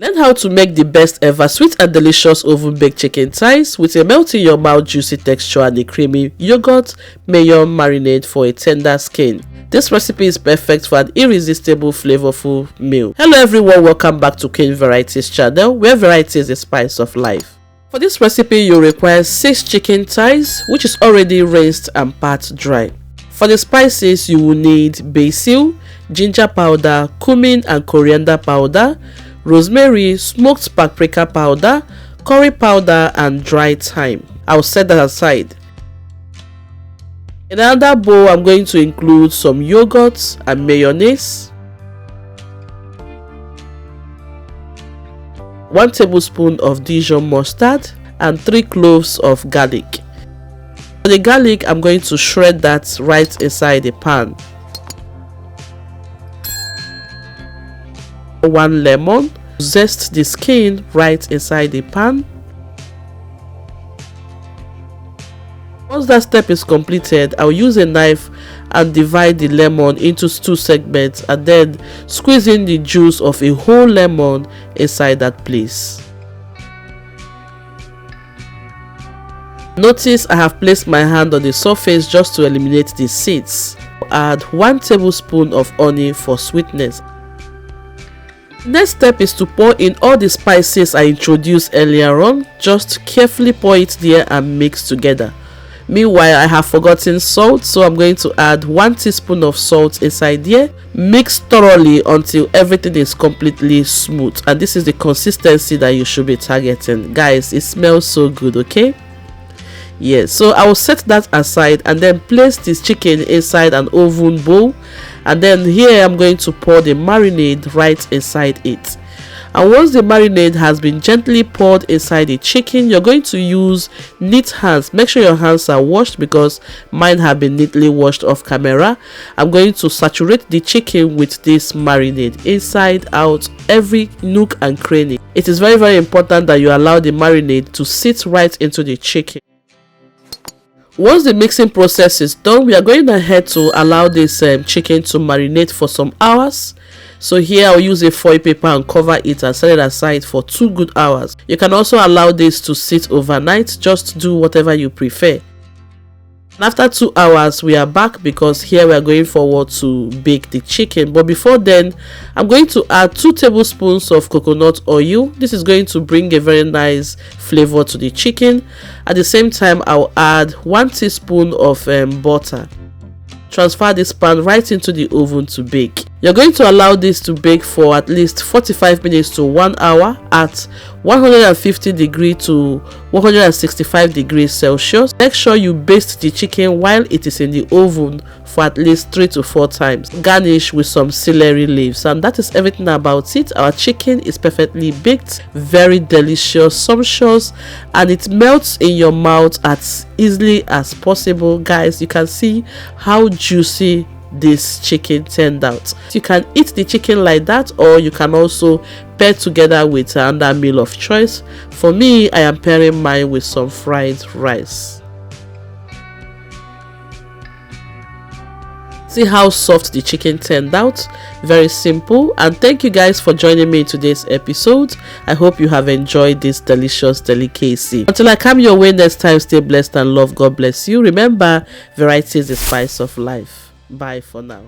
Learn how to make the best ever sweet and delicious oven baked chicken thighs with a melt in your mouth juicy texture and a creamy yogurt mayo marinade for a tender skin. This recipe is perfect for an irresistible flavorful meal. Hello everyone, welcome back to King Varieties channel, where variety is the spice of life. For this recipe you require 6 chicken thighs which is already rinsed and pat dry. For the spices you will need basil, ginger powder, cumin and coriander powder, rosemary, smoked paprika powder, curry powder and dried thyme. I'll set that aside. In another bowl I'm going to include some yogurt and mayonnaise, 1 tablespoon of Dijon mustard and 3 cloves of garlic. For the garlic I'm going to shred that right inside the pan. 1 lemon, zest the skin right inside the pan. Once that step is completed, I'll use a knife and divide the lemon into 2 segments and then squeeze in the juice of a whole lemon inside that place. Notice I have placed my hand on the surface just to eliminate the seeds. Add 1 tablespoon of honey for sweetness. Next step is to pour in all the spices I introduced earlier on. Just carefully pour it there and mix together. Meanwhile, I have forgotten salt, so I'm going to add 1 teaspoon of salt inside here. Mix thoroughly until everything is completely smooth, and this is the consistency that you should be targeting. Guys, it smells so good, okay? Yes, so I will set that aside and then place this chicken inside an oven bowl, and then here I'm going to pour the marinade right inside it. And once the marinade has been gently poured inside the chicken, you're going to use neat hands. Make sure your hands are washed because mine have been neatly washed off camera. I'm going to saturate the chicken with this marinade inside out, every nook and cranny. It is very, very important that you allow the marinade to sit right into the chicken. Once the mixing process is done, we are going ahead to allow this chicken to marinate for some hours. So here I'll use a foil paper and cover it and set it aside for 2 good hours. You can also allow this to sit overnight. Just do whatever you prefer. And after 2 hours we are back because here we are going forward to bake the chicken. But before then, I'm going to add 2 tablespoons of coconut oil. This is going to bring a very nice flavor to the chicken. At the same time, I'll add 1 teaspoon of butter. Transfer this pan right into the oven to bake. You're going to allow this to bake for at least 45 minutes to 1 hour at 150 degrees to 165 degrees Celsius. Make sure you baste the chicken while it is in the oven for at least 3 to 4 times. Garnish with some celery leaves, and that is everything about it. Our chicken is perfectly baked, very delicious, sumptuous, and it melts in your mouth as easily as possible. Guys, you can see how juicy this chicken turned out. You can eat the chicken like that, or you can also pair together with another meal of choice. For me, I am pairing mine with some fried rice. See how soft the chicken turned out. Very simple. And thank you guys for joining me in today's episode. I hope you have enjoyed this delicious delicacy. Until I come your way next time, stay blessed and love. God bless you. Remember, variety is the spice of life. Bye for now.